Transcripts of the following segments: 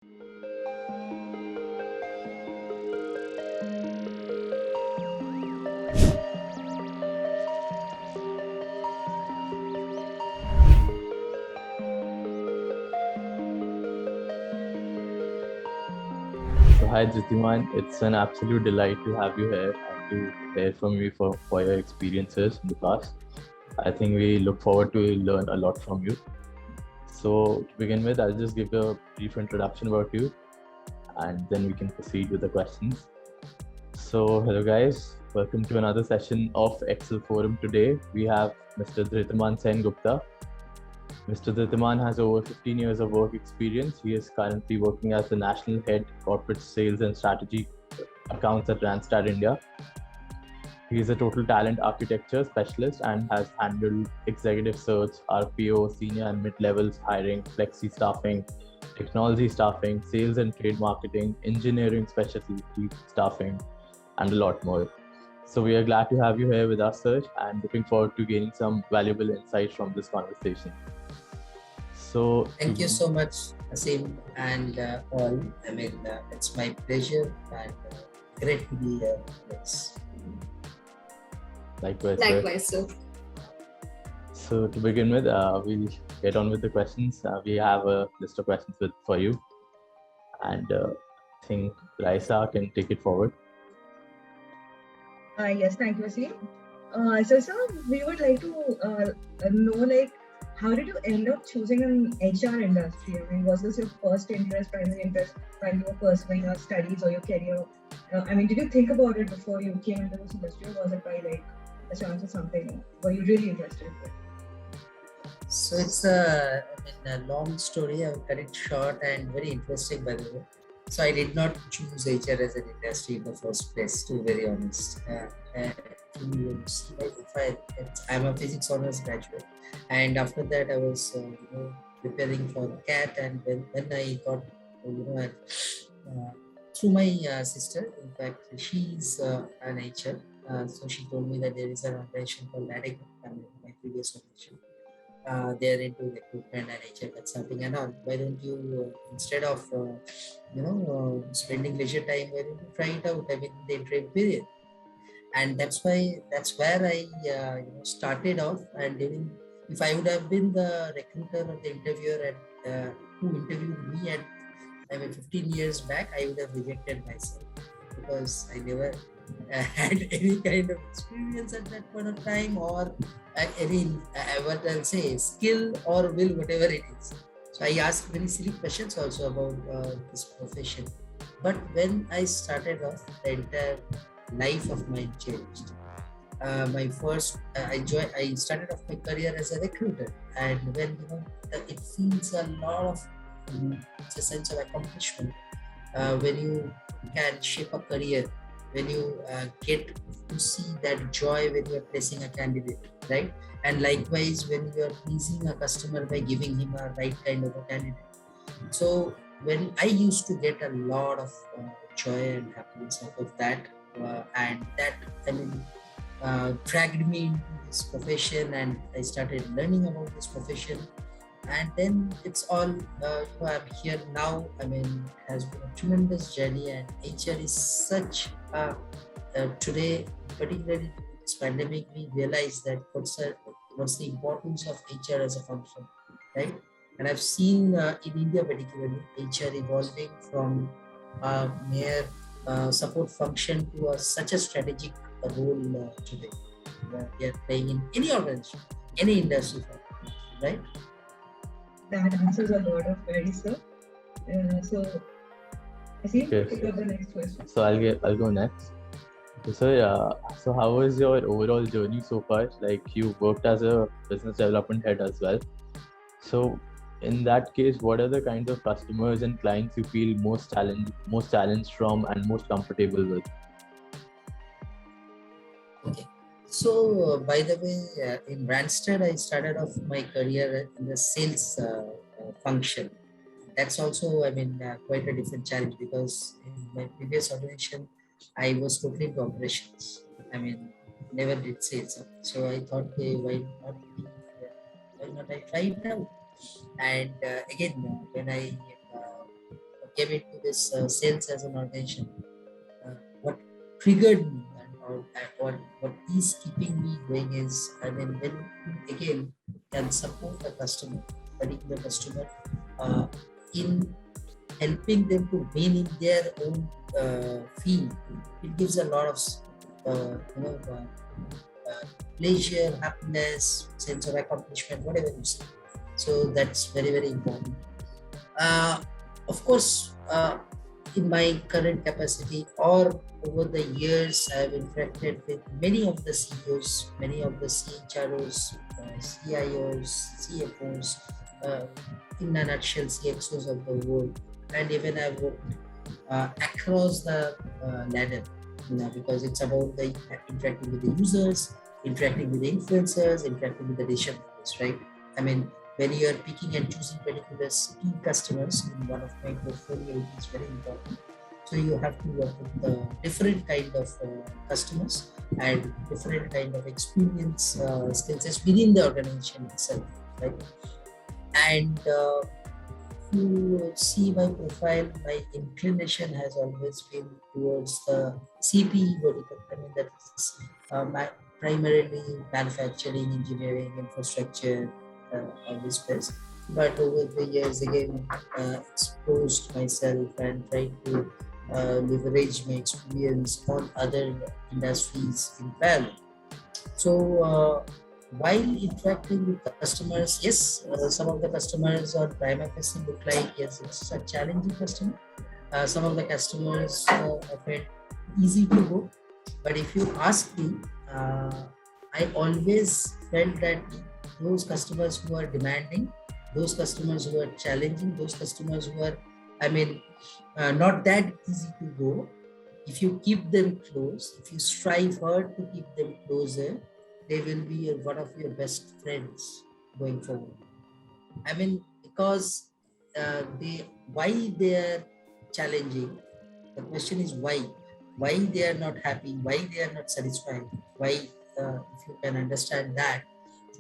So hi Dhritiman, it's an absolute delight to have you here and to hear from you for your experiences in the past. I think we look forward to learn a lot from you. So to begin with, I'll just give a brief introduction about you and then we can proceed with the questions. So hello guys, welcome to another session of Excel Forum. Today we have Mr. Dhritiman Sengupta. Mr. Dhritiman has over 15 years of work experience. He is currently working as the National Head Corporate Sales and Strategy Accounts at Randstad India. He is a total talent architecture specialist and has handled executive search, RPO, senior and mid-levels hiring, Flexi staffing, technology staffing, sales and trade marketing, engineering specialty staffing, and a lot more. So we are glad to have you here with us, sir, and looking forward to gaining some valuable insights from this conversation. So thank you so much, Asim, and all. It's my pleasure and great to be here. Likewise, sir. So to begin with, we'll get on with the questions. We have a list of questions for you, and I think Raisa can take it forward. Yes, thank you, Asim. So, sir, we would like to know, how did you end up choosing an HR industry? I mean, was this your first interest, primary interest, while you were pursuing your studies or your career? Did you think about it before you came into this industry, or was it by a chance or something? Were you really interested in it? So it's a long story. I will cut it short and very interesting, by the way. So I did not choose HR as an industry in the first place, to be very honest. I'm a physics honors graduate, and after that I was preparing for CAT, and when I got through my sister, in fact she's an HR, so she told me that there is an organization called LADEC, my previous organization. They are into recruitment and HR consulting and all. Why don't you, instead of spending leisure time, why don't you try it out? In the interim period, and that's where I started off. And if I would have been the recruiter or the interviewer and who interviewed me at 15 years back, I would have rejected myself because I never had any kind of experience at that point of time, or any what I'll say, skill or will, whatever it is. So I asked very silly questions also about this profession. But when I started off, the entire life of mine changed. I started off my career as a recruiter, and when it feels a lot of it's a sense of accomplishment when you can shape a career, when you get to see that joy when you are placing a candidate, right? And likewise, when you are pleasing a customer by giving him a right kind of a candidate. So when I used to get a lot of joy and happiness out of that, and that dragged me into this profession, and I started learning about this profession. And then it's all I'm here now. It has been a tremendous journey, and HR is such today, particularly this pandemic, we realize that what's the importance of HR as a function, right? And I've seen in India particularly HR evolving from a mere support function to such a strategic role today. They are playing in any organization, any industry, right? That answers a lot of queries, sir. So I see. Okay, pick up the next question. So I'll go next. So how was your overall journey so far? Like, you worked as a business development head as well. So in that case, what are the kinds of customers and clients you feel most challenged from and most comfortable with? Okay. So, by the way, in Randstad, I started off my career in the sales function. That's also, quite a different challenge, because in my previous organization, I was totally into operations. Never did sales. So I thought, hey, why not I try it out? And again, when I came into this sales as an organization, what triggered me and what is keeping me going is, I mean, when you again can support a customer, particular customer, in helping them to win in their own field, it gives a lot of pleasure, happiness, sense of accomplishment, whatever you say. So that's very, very important. Of course, in my current capacity or over the years, I have interacted with many of the CEOs, many of the CHROs, CIOs, CFOs, in a nutshell, CXOs of the world. And even I've worked across the ladder, because it's about the interacting with the users, interacting with the influencers, interacting with the decision makers, right? I mean, when you are picking and choosing particular key customers in one of my portfolio, it is very important. So you have to work with the different kind of customers and different kind of experience skill sets within the organization itself, right? And you see my profile, my inclination has always been towards the CPE vertical. I mean, that is primarily manufacturing, engineering, infrastructure, all this space. But over the years, again, exposed myself and tried to leverage my experience on other industries in parallel. So, while interacting with customers, yes, some of the customers on prima facie look like, yes, it's a challenging customer. Some of the customers are felt easy to go. But if you ask me, I always felt that those customers who are demanding, those customers who are challenging, those customers who are, I mean, not that easy to go, if you keep them close, if you strive hard to keep them closer, they will be one of your best friends going forward. I mean, because why they are challenging, the question is why they are not happy, why they are not satisfied, why, if you can understand that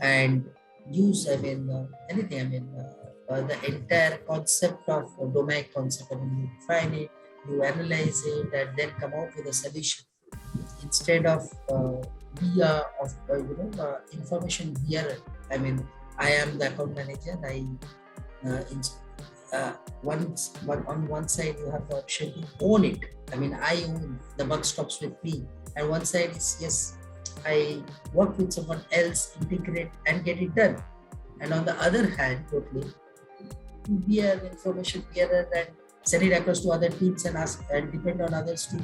and use, I mean, anything, I mean, the entire concept of domain concept, I mean, you define it, you analyze it, and then come out with a solution instead of information bearer. I mean, I am the account manager. On one side you have the option to own it. I mean, I own the buck stops with me, and one side is, yes, I work with someone else, integrate and get it done. And on the other hand, totally, to be an information bearer and send it across to other teams and ask and depend on others to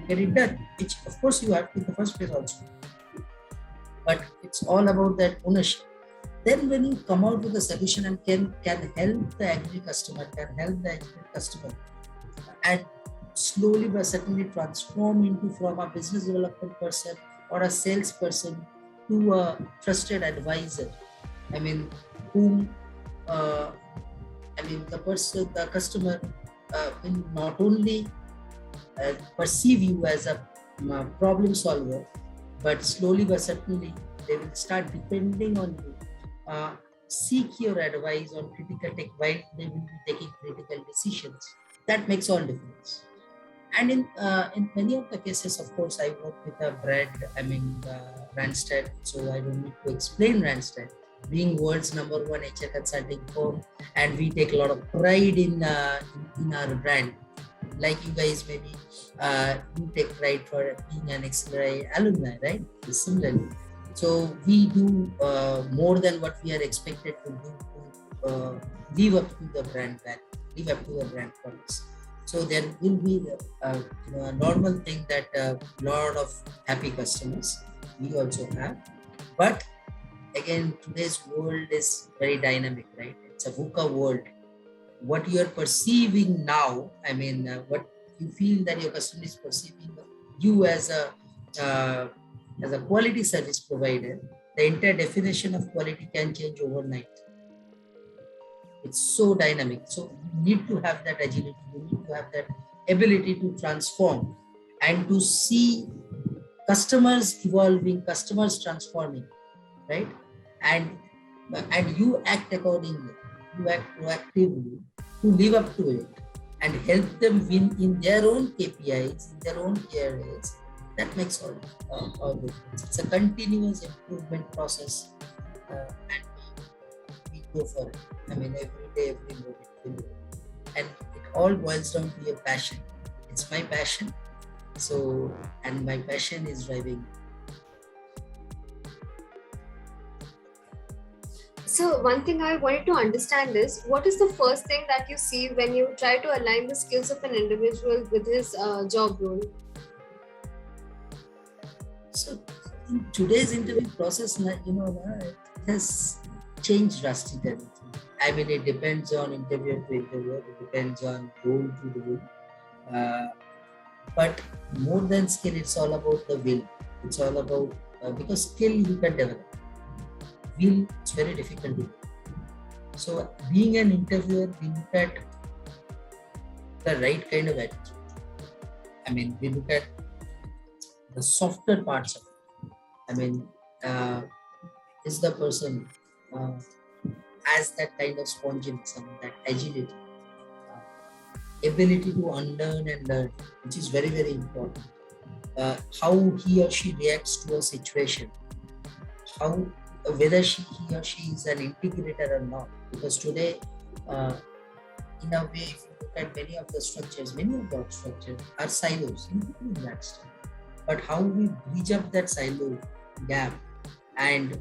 get it done, which of course you have to in the first place also. But it's all about that ownership. Then when you come out with a solution and can help the angry customer, can help the angry customer, and slowly but certainly transform into from a business development person or a salesperson to a trusted advisor. I mean, whom the customer will not only perceive you as a problem solver, but slowly but certainly they will start depending on you, seek your advice on critical tech while they will be taking critical decisions. That makes all difference. And in many of the cases, of course, I work with a brand, I mean, Randstad, so I don't need to explain Randstad. Being world's #1 HR consulting firm, and we take a lot of pride in our brand. Like you guys, maybe you take pride for being an XLI alumni, right? Similarly, so we do more than what we are expected to do to live up to the brand value, live up to the brand promise. So there will be a normal thing that a lot of happy customers we also have, but again, today's world is very dynamic, right? It's a VUCA world. What you are perceiving now, I mean, what you feel that your customer is perceiving you as a quality service provider, the entire definition of quality can change overnight. It's so dynamic. So you need to have that agility. You need to have that ability to transform and to see customers evolving, customers transforming, right? And you act accordingly. You act proactively to live up to it. and help them win in their own KPIs, in their own areas, that makes all difference. It's a continuous improvement process, and we go for it. I mean, every day, every moment, we do it. And it all boils down to your passion. It's my passion. So, and my passion is driving. So one thing I wanted to understand is, what is the first thing that you see when you try to align the skills of an individual with his job role? So in today's interview process, it has changed drastically. I mean, it depends on interviewer to interviewer, it depends on role to role. But more than skill, it's all about the will. It's all about, because skill you can develop. Will, it's very difficult to do. So being an interviewer, we look at the right kind of attitude. I mean, we look at the softer parts of it. I mean, is the person has that kind of sponginess, that agility, ability to unlearn and learn, which is very, very important. How he or she reacts to a situation, whether he or she is an integrator or not. Because today, in a way, if you look at many of the structures are silos, including Randstad. But how we bridge up that silo gap, and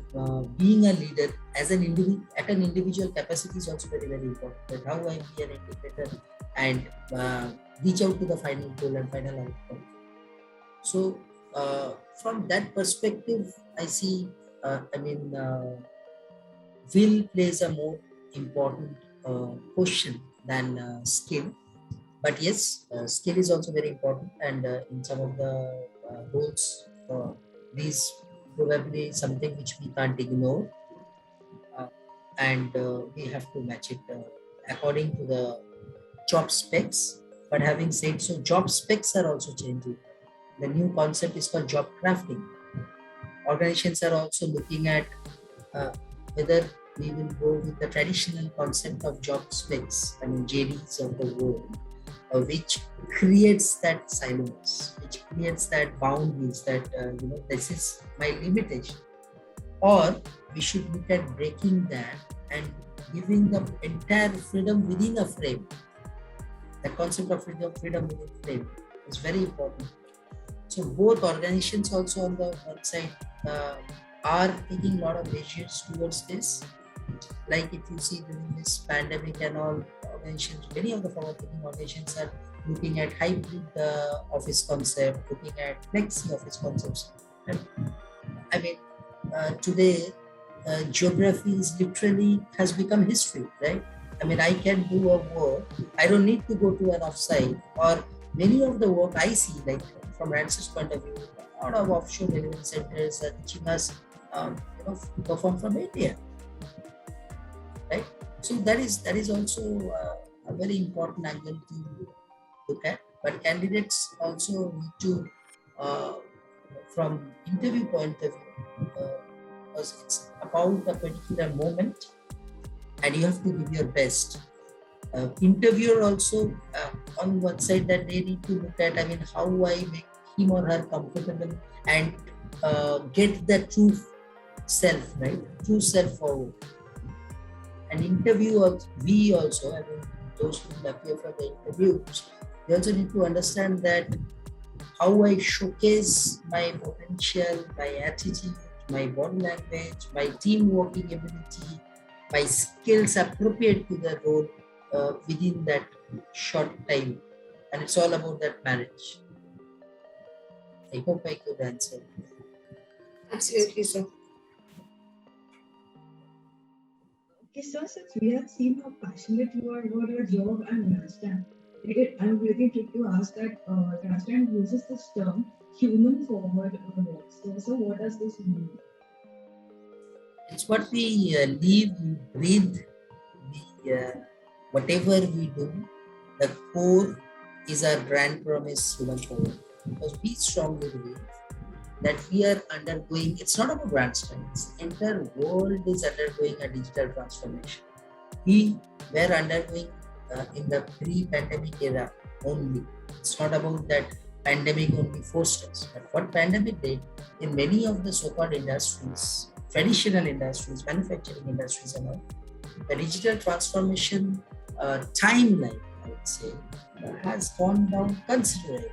being a leader as an individual at an individual capacity is also very, very important. That how I be an integrator and reach out to the final goal and final outcome. So from that perspective, I see, will plays a more important question than skill. But yes, skill is also very important, and in some of the roles, these probably something which we can't ignore, and we have to match it according to the job specs. But having said so, job specs are also changing. The new concept is called job crafting. Organizations are also looking at whether we will go with the traditional concept of job specs, JDs of the world, which creates that silos, which creates that boundaries that, this is my limitation. Or we should look at breaking that and giving the entire freedom within a frame. The concept of freedom within a frame is very important. So both organizations also on the one side are taking a lot of measures towards this. Like if you see during this pandemic and all, organizations, many of the forward-thinking organizations are looking at hybrid office concept, looking at Flexi office concepts. And today, geography is literally has become history, right? I can do a work, I don't need to go to an offsite, or many of the work I see, like from Randstad's point of view, a lot of offshore delivery centers are teaching us, perform from India, right? So that is also a very important angle to look at. But candidates also need to, from interview point of view, because it's about a particular moment, and you have to give your best. Interviewer also, on one side, that they need to look at, how I make him or her comfortable and get the true self, right? True self forward. And we also, those who appear for the interviews, they also need to understand that how I showcase my potential, my attitude, my body language, my team working ability, my skills appropriate to the role within that short time. And it's all about that marriage. I hope I could answer. Absolutely, sir. Okay, sir, since we have seen how passionate you are about your job and Randstad, I'm really intrigued to ask that Randstad uses this term human forward work. So what does this mean? It's what we live, we breathe, whatever we do, the core is our brand promise, human forward. Because we strongly believe that we are undergoing, it's not about Randstad, the entire world is undergoing a digital transformation. We were undergoing in the pre-pandemic era only. It's not about that pandemic only forced us, but what pandemic did in many of the so-called industries, traditional industries, manufacturing industries and all, the digital transformation timeline, I would say, has gone down considerably.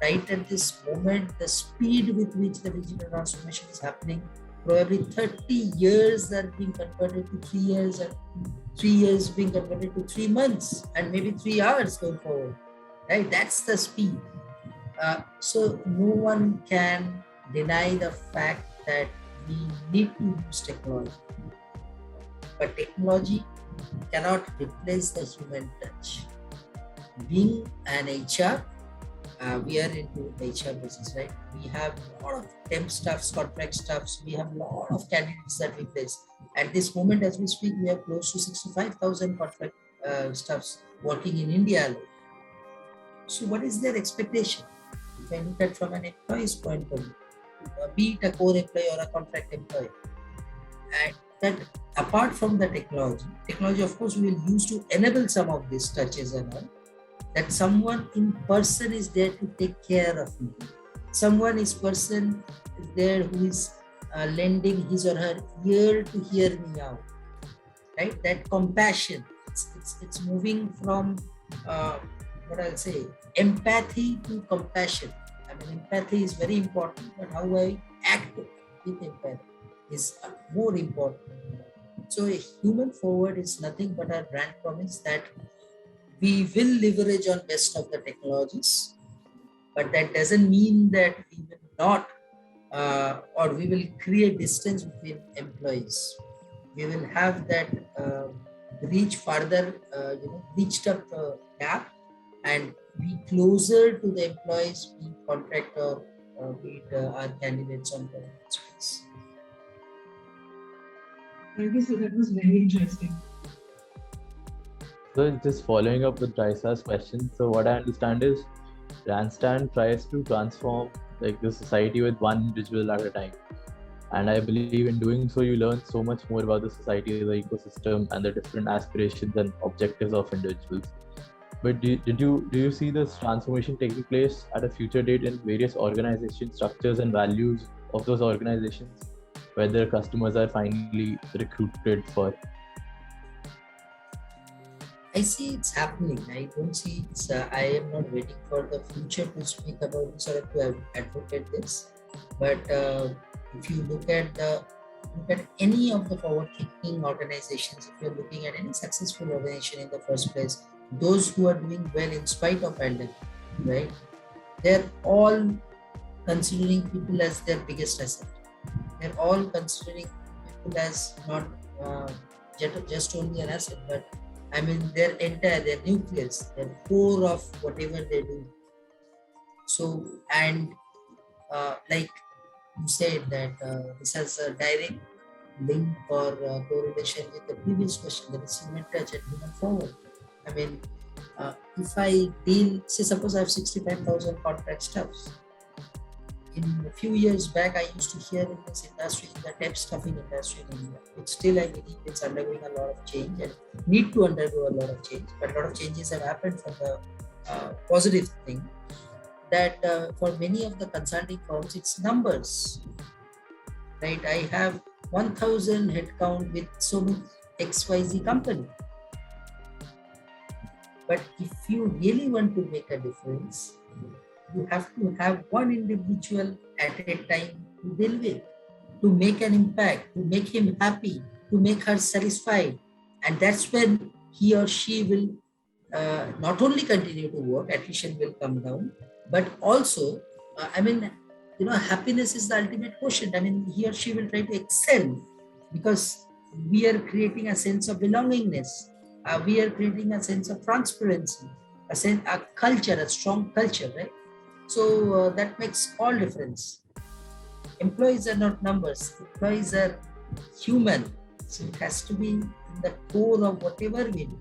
Right at this moment, the speed with which the digital transformation is happening, probably 30 years are being converted to 3 years, and 3 years being converted to 3 months, and maybe 3 hours going forward. Right? That's the speed. So no one can deny the fact that we need to use technology. But technology cannot replace the human touch. Being an HR, we are into HR business, right? We have a lot of temp staffs, contract staffs. We have a lot of candidates that we place. At this moment, as we speak, we have close to 65,000 contract staffs working in India alone. So what is their expectation? If I look at from an employee's point of view, be it a core employee or a contract employee, and that apart from the technology of course we will use to enable some of these touches and all, that someone in person is there to take care of me. Someone is there who is lending his or her ear to hear me out. Right? That compassion. It's moving from what I'll say, empathy to compassion. I mean, empathy is very important, but how I act with empathy is more important. So a human forward is nothing but our brand promise that we will leverage on best of the technologies, but that doesn't mean that we will not or we will create distance between employees. We will have that reach further, reached up the gap and be closer to the employees, be it contract or be it our candidates on the space. Okay, so that was very interesting. So just following up with Raisa's question, so what I understand is Randstad tries to transform like the society with one individual at a time. And I believe in doing so, you learn so much more about the society, the ecosystem, and the different aspirations and objectives of individuals. But do you see this transformation taking place at a future date in various organization structures and values of those organizations, where their customers are finally recruited for? I see it's happening. I don't see it's. I am not waiting for the future to speak about this or to advocate this. But if you look at any of the forward-thinking organizations, if you're looking at any successful organization in the first place, those who are doing well in spite of pandemic, right? They're all considering people as their biggest asset. They're all considering people as not just only an asset, but I mean their nucleus, their core of whatever they do. So, and like you said that this has a direct link or correlation with the previous question, that is human touch and human forward. I mean, if I suppose I have 65,000 contract staffs. In a few years back, I used to hear in this industry, in the temp staffing industry in India, which still I believe it's undergoing a lot of change and need to undergo a lot of change. But a lot of changes have happened from the positive thing that for many of the consulting firms, it's numbers. Right? I have 1,000 headcount with so many XYZ company. But if you really want to make a difference, you have to have one individual at a time to deal with, to make an impact, to make him happy, to make her satisfied. And that's when he or she will not only continue to work, attrition will come down, but also, happiness is the ultimate quotient. I mean, he or she will try to excel because we are creating a sense of belongingness. We are creating a sense of transparency, a culture, a strong culture, right? So that makes all difference. Employees are not numbers. Employees are human. So it has to be in the core of whatever we do.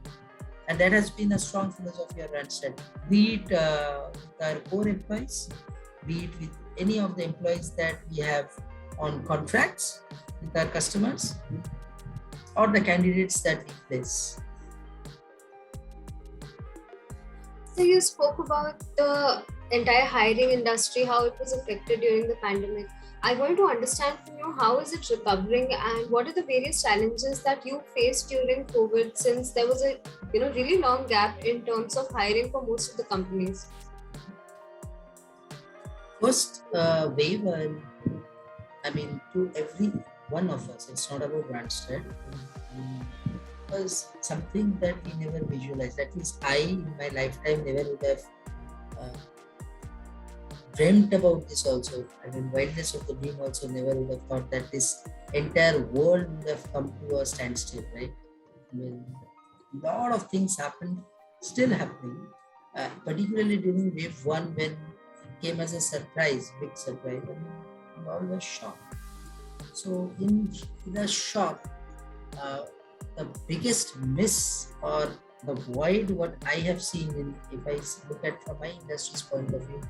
And that has been a strong philosophy of Randstad. Be it with our core employees, be it with any of the employees that we have on contracts with our customers, or the candidates that we place. So you spoke about the entire hiring industry, how it was affected during the pandemic. I want to understand from you, how is it recovering and what are the various challenges that you faced during COVID, since there was a really long gap in terms of hiring for most of the companies. First wave, to every one of us, it's not about Randstad. Was something that we never visualized. At least I, in my lifetime, never would have dreamt about this also. Wildness of the dream also never would have thought that this entire world would have come to a standstill, right? A lot of things happened, still happening, particularly during wave one when it came as a surprise, big surprise, and we all were shocked. So in the shock, the biggest miss or the void what I have seen if I look at from my industry's point of view,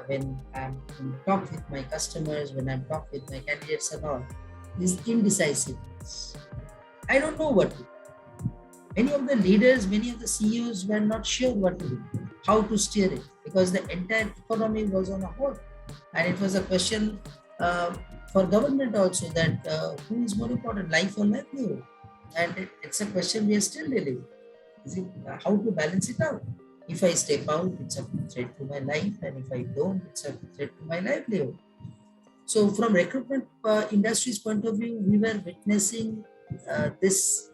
when I'm in talk with my customers, when I'm talk with my candidates and all, is indecisiveness. I don't know what to do. Many of the leaders, many of the CEOs were not sure what to do, how to steer it, because the entire economy was on a hold. And it was a question for government also that who is more important, life or livelihood? And it's a question we are still dealing with. Is it how to balance it out? If I step out, it's a threat to my life, and if I don't, it's a threat to my livelihood. So from recruitment industry's point of view, we were witnessing this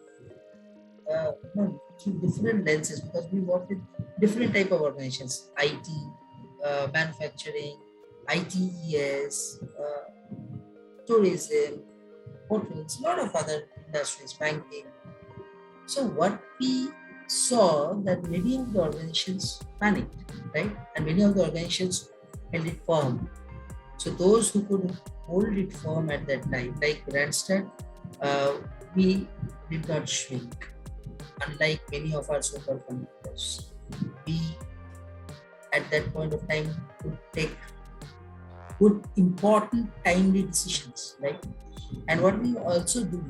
through different lenses, because we work with different type of organizations, IT, manufacturing, ITES, tourism, hotels, a lot of other industries, banking. So what we saw that many of the organizations panicked, right? And many of the organizations held it firm. So those who could hold it firm at that time, like Randstad, we did not shrink. Unlike many of our super competitors, we at that point of time could take good, important, timely decisions, right? And what we also do,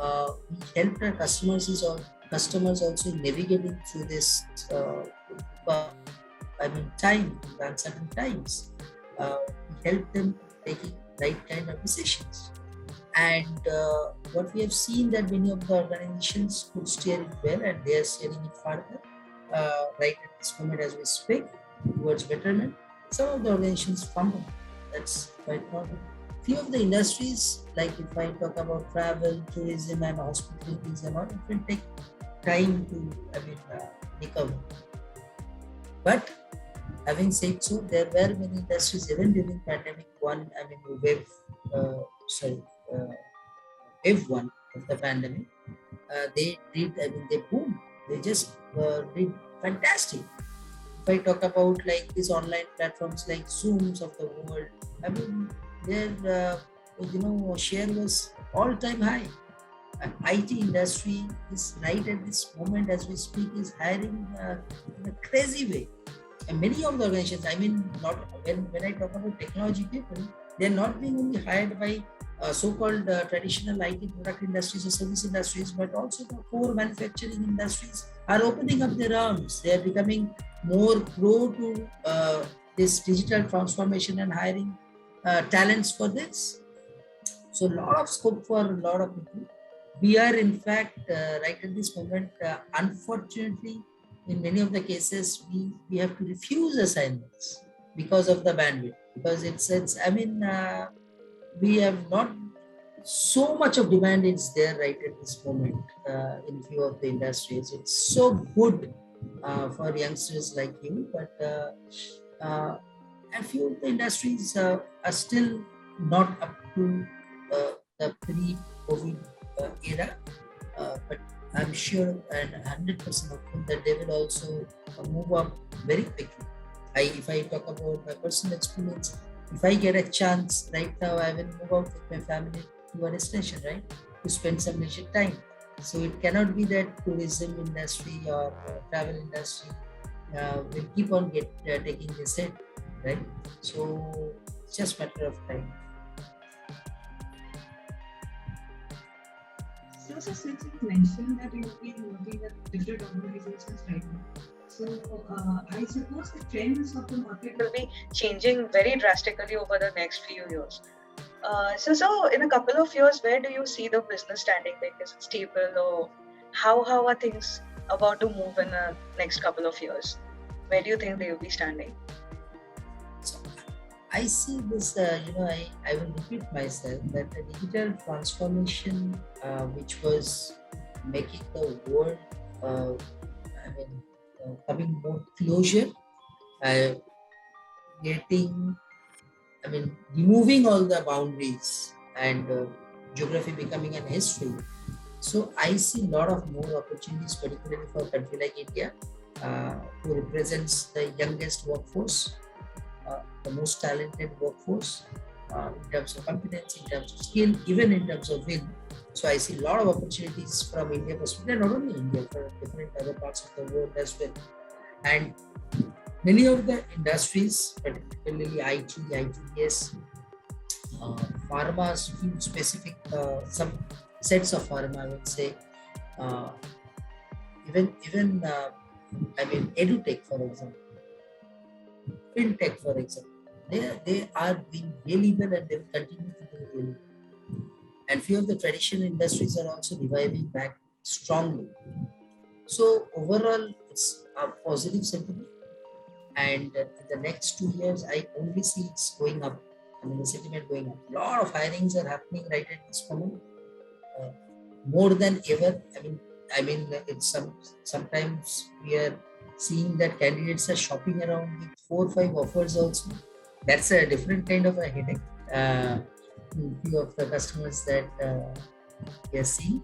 we help our customers also navigating through this time, uncertain times. We help them taking right kind of decisions. And what we have seen that many of the organizations could steer it well, and they are steering it further right at this moment as we speak towards betterment. Some of the organizations fumble. That's quite normal. Few of the industries, like if I talk about travel, tourism, and hospitalities and all, it will take time to recover. But having said so, there were many industries even during pandemic wave one of the pandemic. They did, they boomed. They just did fantastic. If I talk about like these online platforms like Zooms of the world, their share was all-time high. And IT industry is right at this moment as we speak is hiring in a crazy way. And many of the organizations, not when I talk about technology people, they're not being only hired by so-called traditional IT product industries or service industries, but also the core manufacturing industries are opening up their arms. They are becoming more pro to this digital transformation and hiring talents for this. So a lot of scope for a lot of people. We are in fact right at this moment, unfortunately, in many of the cases, we have to refuse assignments because of the bandwidth. Because we have not so much of demand is there right at this moment in few of the industries. It's so good for youngsters like you, but a few of the industries are still not up to the pre-COVID era, but I'm sure and 100% hopeful that they will also move up very quickly. If I talk about my personal experience, if I get a chance right now, I will move out with my family to a destination, right, to spend some leisure time. So it cannot be that tourism industry or travel industry will keep on taking this hit, right? So it's just a matter of time. So since you mentioned that you've been working with different organizations right now, So I suppose the trends of the market will be changing very drastically over the next few years. So in a couple of years, where do you see the business standing? Like, is it stable, or how are things about to move in the next couple of years? Where do you think they will be standing? So I see this, I will repeat myself that the digital transformation, which was making the world, coming more closure, removing all the boundaries and geography becoming an history. So I see a lot of more opportunities, particularly for a country like India, who represents the youngest workforce, the most talented workforce, in terms of competence, in terms of skill, even in terms of will. So I see a lot of opportunities from India perspective, not only India, for different other parts of the world as well. And many of the industries, particularly IT, ITS, pharma, few specific, some sets of pharma, I would say, even edutech, for example, fintech, for example, they are doing really well and they will continue to do really well. And few of the traditional industries are also reviving back strongly. So overall, it's a positive sentiment. And in the next 2 years, I only see it's going up. The sentiment going up. A lot of hirings are happening right at this moment, more than ever. It's sometimes we are seeing that candidates are shopping around with 4 or 5 offers also. That's a different kind of a headache. Few of the customers that we are seeing,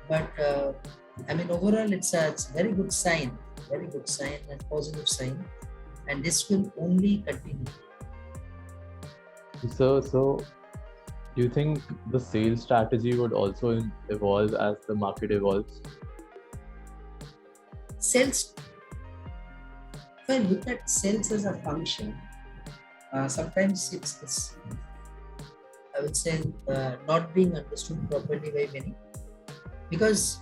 but overall, it's a very good sign and positive sign, and this will only continue. So do you think the sales strategy would also evolve as the market evolves? Sales, if I look at sales as a function, sometimes it's I would say not being understood properly by many, because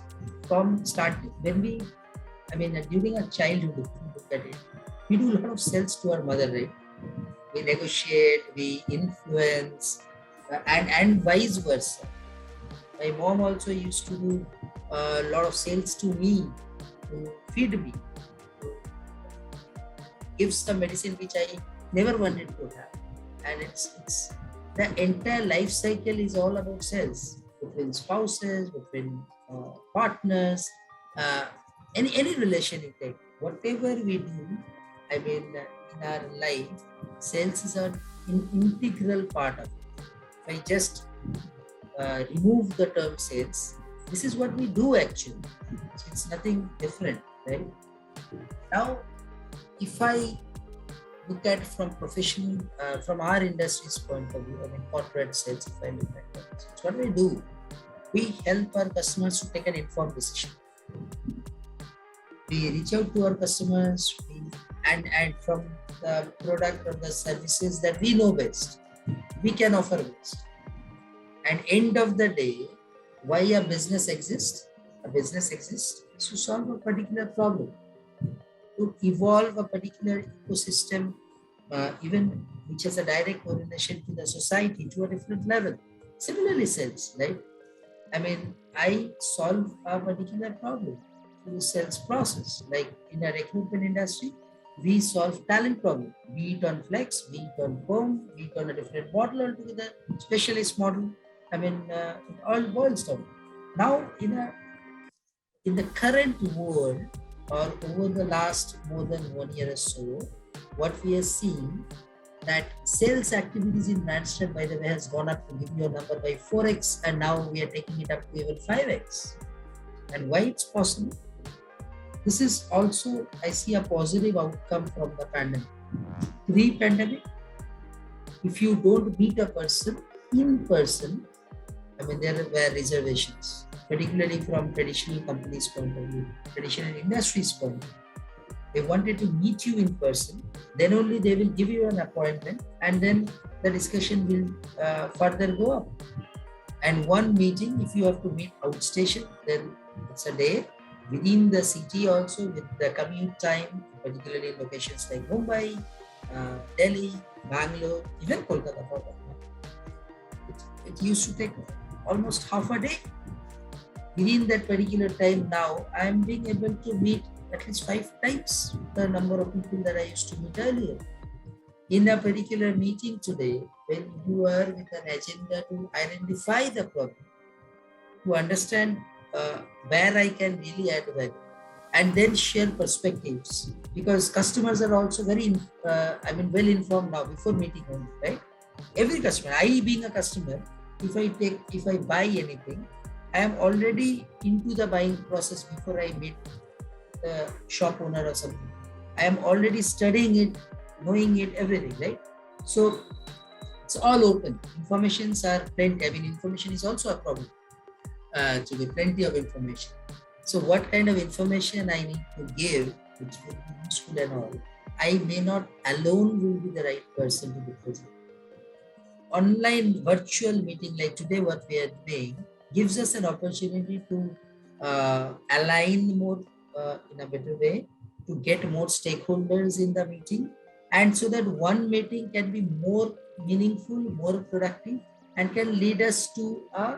from starting, during our childhood, if you look at it, we do a lot of sales to our mother, right? We negotiate, we influence, and vice versa. My mom also used to do a lot of sales to me, to feed me, to give some medicine which I never wanted to have. And it's the entire life cycle is all about sales, between spouses, between partners, any relation you take, whatever we do, in our life, sales is an integral part of it. If I just remove the term sales, this is what we do actually. So it's nothing different, right? Now, if I look at from professional, from our industry's point of view, corporate sales, if I look at that, so what we do, we help our customers to take an informed decision. We reach out to our customers, and from the product or the services that we know best, we can offer best. And end of the day, why a business exists? A business exists to solve a particular problem, to evolve a particular ecosystem, even which has a direct correlation to the society to a different level. Similarly, sales, right? I solve a particular problem through sales process. Like in a recruitment industry, we solve talent problem, be it on Flex, be it on Home, be it on a different model altogether, specialist model. It all boils down. Now, in the current world, or over the last more than 1 year or so, what we are seeing that sales activities in Randstad, by the way, has gone up, to give you a number, by 4x, and now we are taking it up to even 5x. And why it's possible? This is also, I see a positive outcome from the pandemic. Pre-pandemic, if you don't meet a person in person, there were reservations, particularly from traditional companies' point of view, traditional industries' point of view. They wanted to meet you in person, then only they will give you an appointment, and then the discussion will further go up. And one meeting, if you have to meet outstation, then it's a day. within the city also with the commute time, particularly in locations like Mumbai, Delhi, Bangalore, even Kolkata for that matter. It used to take almost half a day. Within that particular time now, I am being able to meet at least 5 times the number of people that I used to meet earlier. In a particular meeting today, when you are with an agenda to identify the problem, to understand where I can really add value, and then share perspectives, because customers are also very, well informed now before meeting only, right? Every customer, I being a customer, if I buy anything, I am already into the buying process before I meet the shop owner or something. I am already studying it, knowing it, everything, right? So it's all open. Informations are plenty. I mean, information is also a problem. To be plenty of information. So what kind of information I need to give, which will be useful and all, I may not alone will be the right person to be present. Online virtual meeting like today, what we are doing, gives us an opportunity to align more in a better way, to get more stakeholders in the meeting, and so that one meeting can be more meaningful, more productive, and can lead us to a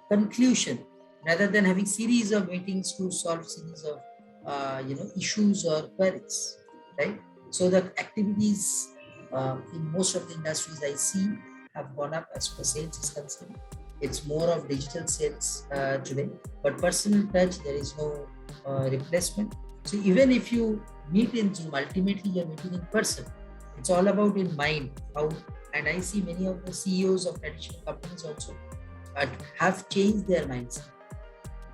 conclusion rather than having series of meetings to solve series of issues or queries, right? So the activities in most of the industries I see have gone up as per sales is concerned. It's more of digital sales today, but personal touch, there is no replacement. So even if you meet in Zoom, ultimately you're meeting in person. It's all about in mind how, and I see many of the CEOs of traditional companies also have changed their mindset,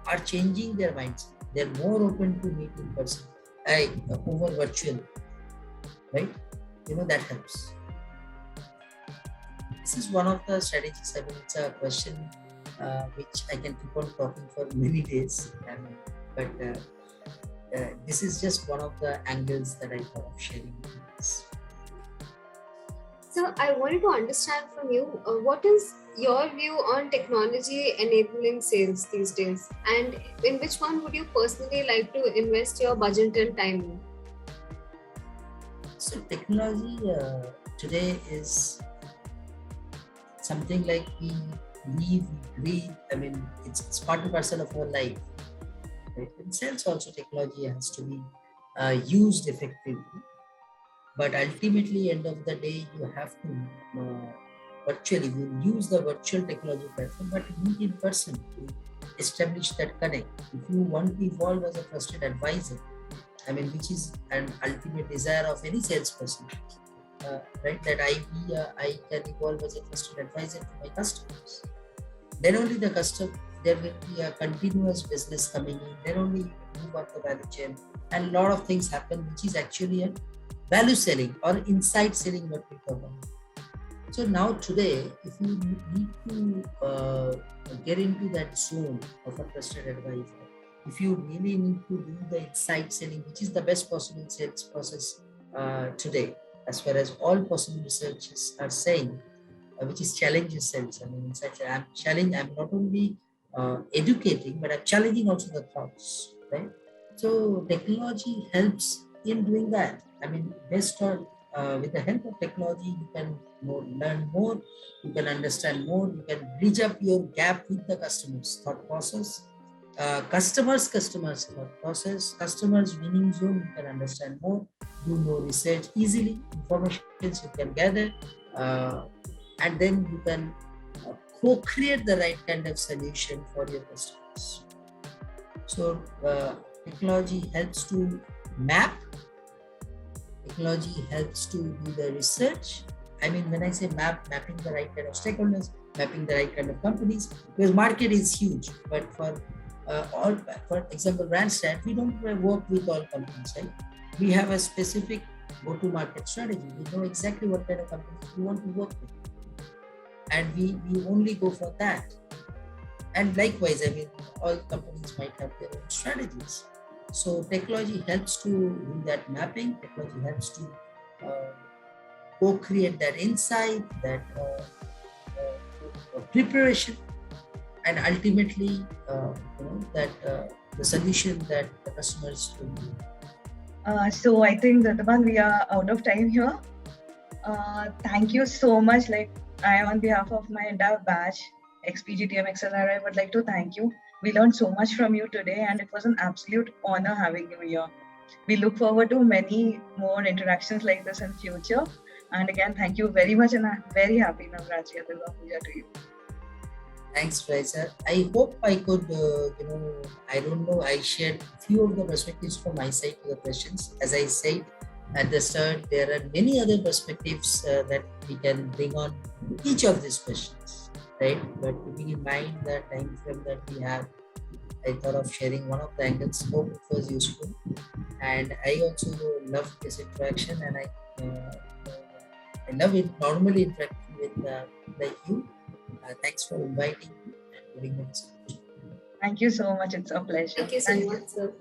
are changing their mindset. They're more open to meet in person, over virtual, right? That helps. This is one of the strategies. I mean, it's a question which I can keep on talking for many days, but this is just one of the angles that I thought of sharing with this. So I wanted to understand from you, what is your view on technology enabling sales these days, and in which one would you personally like to invest your budget and time in? So technology today is something like we live, we breathe. I mean, it's part and parcel of our life. Right? In sales also, technology has to be used effectively. But ultimately, end of the day, you have to virtually, we'll use the virtual technology platform, but meet in person to establish that connect. If you want to evolve as a trusted advisor, I mean, which is an ultimate desire of any salesperson, right? That I can evolve as a trusted advisor to my customers. Then only there will be a continuous business coming in. Then only you can move up the value chain, and a lot of things happen, which is actually a value selling or insight selling, what we talk about. So now today, if you need to get into that zone of a trusted advisor, if you really need to do the insight selling, which is the best possible sales process today, as far as all possible researchers are saying, which is challenges sales. I mean, I'm not only educating, but I'm challenging also the thoughts, right? So technology helps in doing that. I mean, based on with the help of technology, you can learn more, you can understand more, you can bridge up your gap with the customer's thought process, customers thought process, customers winning zone, you can understand more, do more research easily, information you can gather, and then you can co-create the right kind of solution for your customers. So technology helps to map. Technology helps to do the research. I mean, when I say mapping the right kind of stakeholders, mapping the right kind of companies, because market is huge. But for example, Randstad, we don't work with all companies, right? We have a specific go-to-market strategy. We know exactly what kind of companies we want to work with, and we only go for that. And likewise, I mean, all companies might have their own strategies. So technology helps to do that mapping. Technology helps to co-create that insight, that preparation, and ultimately that the solution that the customers will need. So I think Dhritiman, we are out of time here. Thank you so much. Like I, on behalf of my entire batch, ExPGDM XLR, I would like to thank you. We learned so much from you today, and it was an absolute honor having you here. We look forward to many more interactions like this in future. And again, thank you very much, and I'm very happy Navratri Durga Puja to you. Thanks, Raisa. I hope I could, I don't know, I shared a few of the perspectives from my side to the questions. As I said at the start, there are many other perspectives that we can bring on each of these questions, right? But keeping in mind the time frame that we have, I thought of sharing one of the angles. Hope it was useful. And I also love this interaction, and I love it normally interacting with like you. Thanks for inviting me and giving me this opportunity. Thank you so much. It's a pleasure. Thank you so much, sir.